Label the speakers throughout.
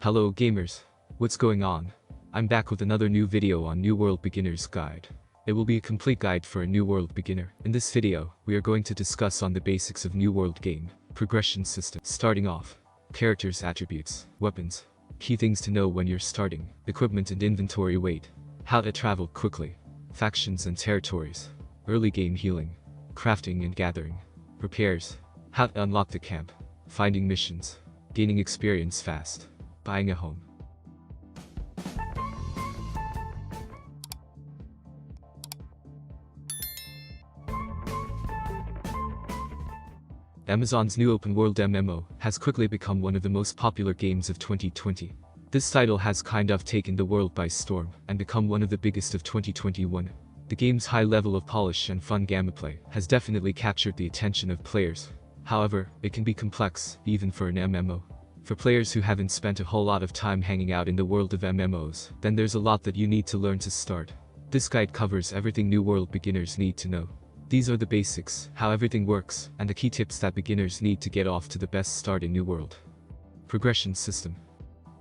Speaker 1: Hello gamers, what's going on? I'm back with another new video on New World Beginner's Guide. It will be a complete guide for a New World beginner. In this video, we are going to discuss on the basics of New World game, progression system. Starting off, characters' attributes, weapons, key things to know when you're starting, equipment and inventory weight, how to travel quickly, factions and territories, early game healing, crafting and gathering, repairs, how to unlock the camp, finding missions, gaining experience fast, buying a home. Amazon's new open-world MMO has quickly become one of the most popular games of 2020. This title has kind of taken the world by storm and become one of the biggest of 2021. The game's high level of polish and fun gameplay has definitely captured the attention of players. However, it can be complex, even for an MMO. For players who haven't spent a whole lot of time hanging out in the world of MMOs, then there's a lot that you need to learn to start. This guide covers everything New World beginners need to know. These are the basics, how everything works, and the key tips that beginners need to get off to the best start in New World. Progression system.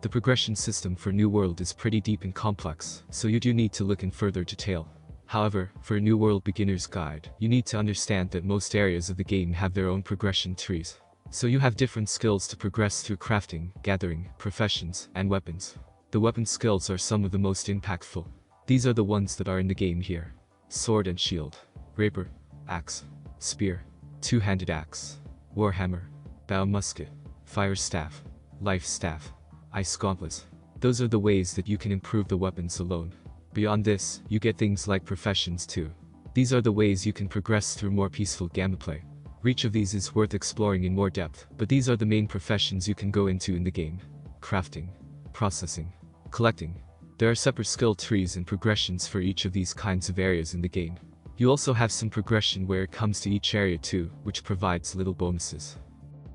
Speaker 1: The progression system for New World is pretty deep and complex, so you do need to look in further detail. However, for a New World beginner's guide, you need to understand that most areas of the game have their own progression trees. So you have different skills to progress through crafting, gathering, professions, and weapons. The weapon skills are some of the most impactful. These are the ones that are in the game here. Sword and shield, rapier, axe, spear, two-handed axe, warhammer, bow musket, fire staff, life staff, ice gauntlets. Those are the ways that you can improve the weapons alone. Beyond this, you get things like professions too. These are the ways you can progress through more peaceful gameplay. Each of these is worth exploring in more depth, but these are the main professions you can go into in the game. Crafting, processing, collecting. There are separate skill trees and progressions for each of these kinds of areas in the game. You also have some progression where it comes to each area too, which provides little bonuses.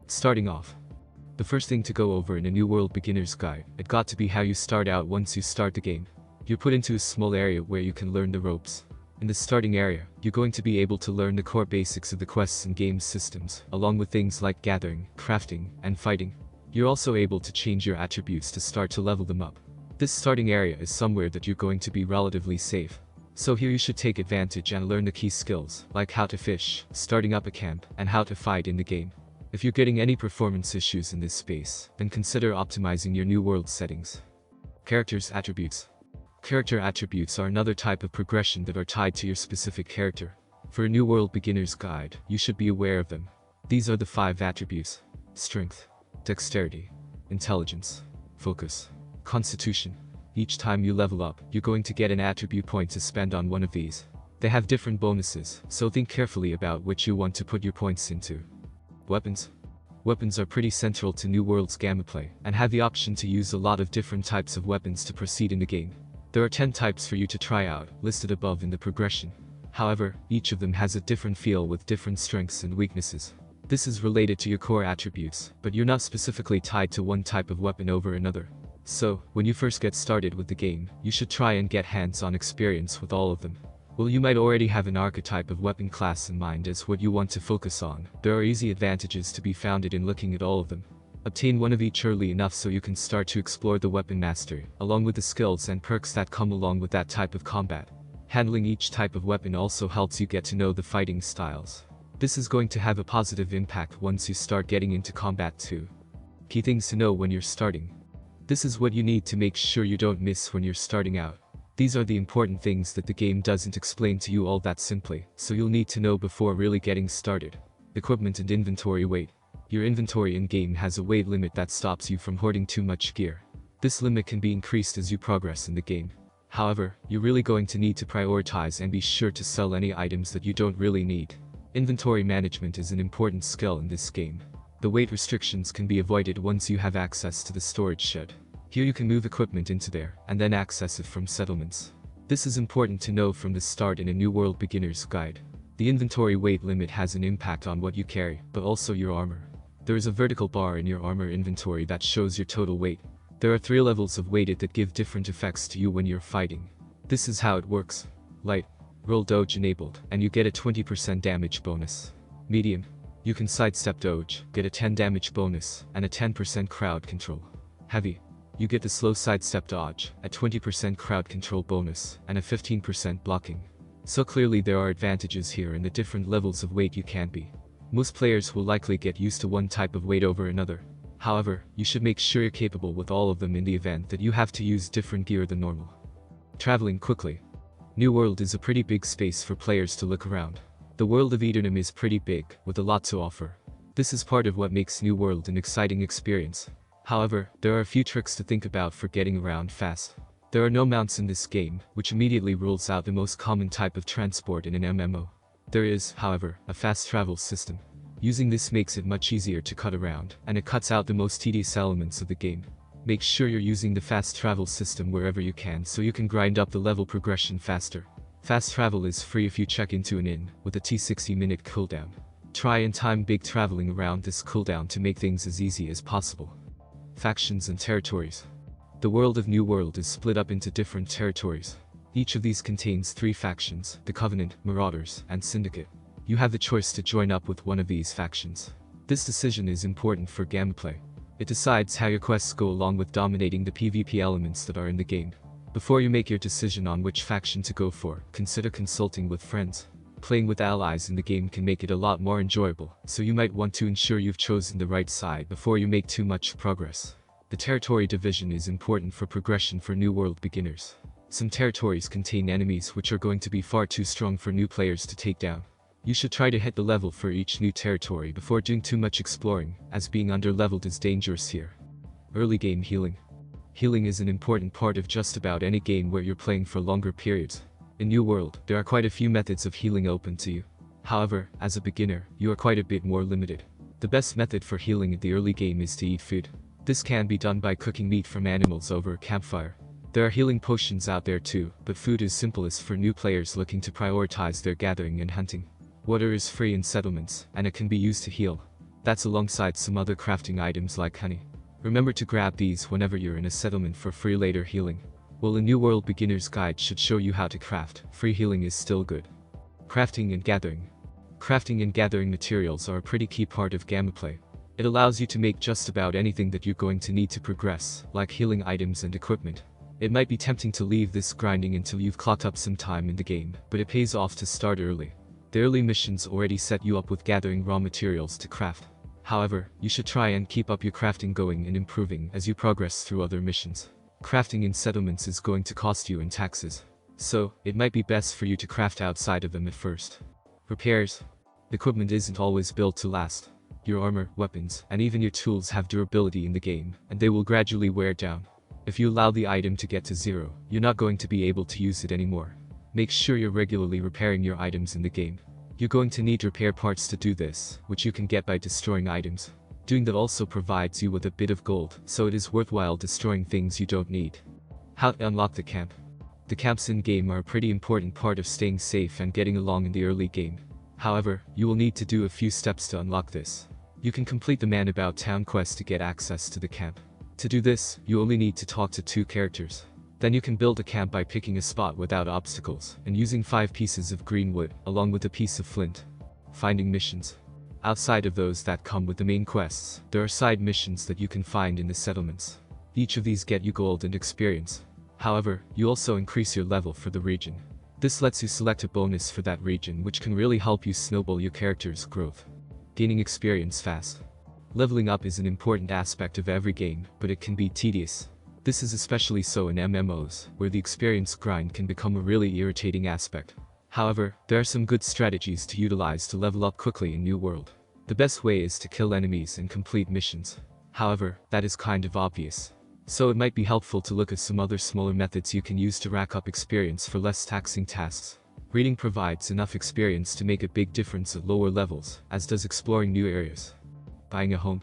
Speaker 1: Starting off, the first thing to go over in a New World beginner's guide, it got to be how you start out once you start the game. You're put into a small area where you can learn the ropes. In the starting area, you're going to be able to learn the core basics of the quests and game systems, along with things like gathering, crafting, and fighting. You're also able to change your attributes to start to level them up. This starting area is somewhere that you're going to be relatively safe. So here you should take advantage and learn the key skills, like how to fish, starting up a camp, and how to fight in the game. If you're getting any performance issues in this space, then consider optimizing your New World settings. Characters' attributes. Character attributes are another type of progression that are tied to your specific character. For a New World beginner's guide, you should be aware of them. These are the 5 attributes: strength, dexterity, intelligence, focus, constitution. Each time you level up, you're going to get an attribute point to spend on one of these. They have different bonuses, so think carefully about which you want to put your points into. Weapons. Weapons are pretty central to New World's gameplay, and have the option to use a lot of different types of weapons to proceed in the game. There are 10 types for you to try out, listed above in the progression. However, each of them has a different feel with different strengths and weaknesses. This is related to your core attributes, but you're not specifically tied to one type of weapon over another. So, when you first get started with the game, you should try and get hands-on experience with all of them. While you might already have an archetype of weapon class in mind as what you want to focus on, there are easy advantages to be found in looking at all of them. Obtain one of each early enough so you can start to explore the weapon mastery, along with the skills and perks that come along with that type of combat. Handling each type of weapon also helps you get to know the fighting styles. This is going to have a positive impact once you start getting into combat too. Key things to know when you're starting. This is what you need to make sure you don't miss when you're starting out. These are the important things that the game doesn't explain to you all that simply, so you'll need to know before really getting started. Equipment and inventory weight. Your inventory in-game has a weight limit that stops you from hoarding too much gear. This limit can be increased as you progress in the game. However, you're really going to need to prioritize and be sure to sell any items that you don't really need. Inventory management is an important skill in this game. The weight restrictions can be avoided once you have access to the storage shed. Here you can move equipment into there, and then access it from settlements. This is important to know from the start in a New World beginner's guide. The inventory weight limit has an impact on what you carry, but also your armor. There is a vertical bar in your armor inventory that shows your total weight. There are 3 levels of weighted that give different effects to you when you're fighting. This is how it works. Light, roll dodge enabled, and you get a 20% damage bonus. Medium, you can sidestep dodge, get a 10 damage bonus, and a 10% crowd control. Heavy, You get the slow sidestep dodge, a 20% crowd control bonus, and a 15% blocking. So clearly there are advantages here in the different levels of weight you can be. Most players will likely get used to one type of weight over another. However, you should make sure you're capable with all of them in the event that you have to use different gear than normal. Traveling quickly. New World is a pretty big space for players to look around. The world of Edernum is pretty big, with a lot to offer. This is part of what makes New World an exciting experience. However, there are a few tricks to think about for getting around fast. There are no mounts in this game, which immediately rules out the most common type of transport in an MMO. There is, however, a fast travel system. Using this makes it much easier to cut around, and it cuts out the most tedious elements of the game. Make sure you're using the fast travel system wherever you can so you can grind up the level progression faster. Fast travel is free if you check into an inn, with a T60-minute cooldown. Try and time big traveling around this cooldown to make things as easy as possible. Factions and territories. The world of New World is split up into different territories. Each of these contains 3 factions: the Covenant, Marauders, and Syndicate. You have the choice to join up with one of these factions. This decision is important for gameplay. It decides how your quests go along with dominating the PvP elements that are in the game. Before you make your decision on which faction to go for, consider consulting with friends. Playing with allies in the game can make it a lot more enjoyable, so you might want to ensure you've chosen the right side before you make too much progress. The territory division is important for progression for New World beginners. Some territories contain enemies which are going to be far too strong for new players to take down. You should try to hit the level for each new territory before doing too much exploring, as being under-leveled is dangerous here. Early game healing. Healing is an important part of just about any game where you're playing for longer periods. In New World, there are quite a few methods of healing open to you. However, as a beginner, you are quite a bit more limited. The best method for healing in the early game is to eat food. This can be done by cooking meat from animals over a campfire. There are healing potions out there too, but food is simplest for new players looking to prioritize their gathering and hunting. Water is free in settlements, and it can be used to heal. That's alongside some other crafting items like honey. Remember to grab these whenever you're in a settlement for free later healing. While the New World Beginner's Guide should show you how to craft, free healing is still good. Crafting and gathering. Crafting and gathering materials are a pretty key part of gameplay. It allows you to make just about anything that you're going to need to progress, like healing items and equipment. It might be tempting to leave this grinding until you've clocked up some time in the game, but it pays off to start early. The early missions already set you up with gathering raw materials to craft. However, you should try and keep up your crafting going and improving as you progress through other missions. Crafting in settlements is going to cost you in taxes, so it might be best for you to craft outside of them at first. Repairs. Equipment isn't always built to last. Your armor, weapons, and even your tools have durability in the game, and they will gradually wear down. If you allow the item to get to 0, you're not going to be able to use it anymore. Make sure you're regularly repairing your items in the game. You're going to need repair parts to do this, which you can get by destroying items. Doing that also provides you with a bit of gold, so it is worthwhile destroying things you don't need. How to unlock the camp. The camps in-game are a pretty important part of staying safe and getting along in the early game. However, you will need to do a few steps to unlock this. You can complete the Man About Town quest to get access to the camp. To do this, you only need to talk to 2 characters. Then you can build a camp by picking a spot without obstacles, and using 5 pieces of green wood, along with a piece of flint. Finding missions. Outside of those that come with the main quests, there are side missions that you can find in the settlements. Each of these get you gold and experience. However, you also increase your level for the region. This lets you select a bonus for that region, which can really help you snowball your character's growth. Gaining experience fast. Leveling up is an important aspect of every game, but it can be tedious. This is especially so in MMOs, where the experience grind can become a really irritating aspect. However, there are some good strategies to utilize to level up quickly in New World. The best way is to kill enemies and complete missions. However, that is kind of obvious. So it might be helpful to look at some other smaller methods you can use to rack up experience for less taxing tasks. Reading provides enough experience to make a big difference at lower levels, as does exploring new areas. Buying a home.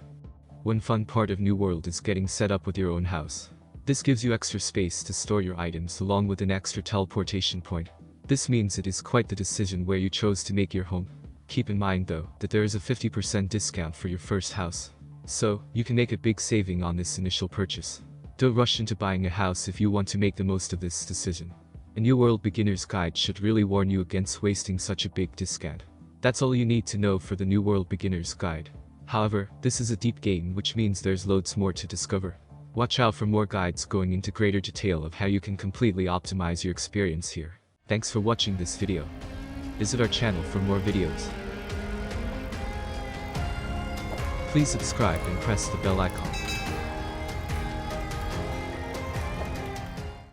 Speaker 1: One fun part of New World is getting set up with your own house. This gives you extra space to store your items along with an extra teleportation point. This means it is quite the decision where you chose to make your home. Keep in mind though, that there is a 50% discount for your first house. So, you can make a big saving on this initial purchase. Don't rush into buying a house if you want to make the most of this decision. A New World Beginner's Guide should really warn you against wasting such a big discount. That's all you need to know for the New World Beginner's Guide. However, this is a deep game, which means there's loads more to discover. Watch out for more guides going into greater detail of how you can completely optimize your experience here. Thanks for watching this video. Visit our channel for more videos. Please subscribe and press the bell icon.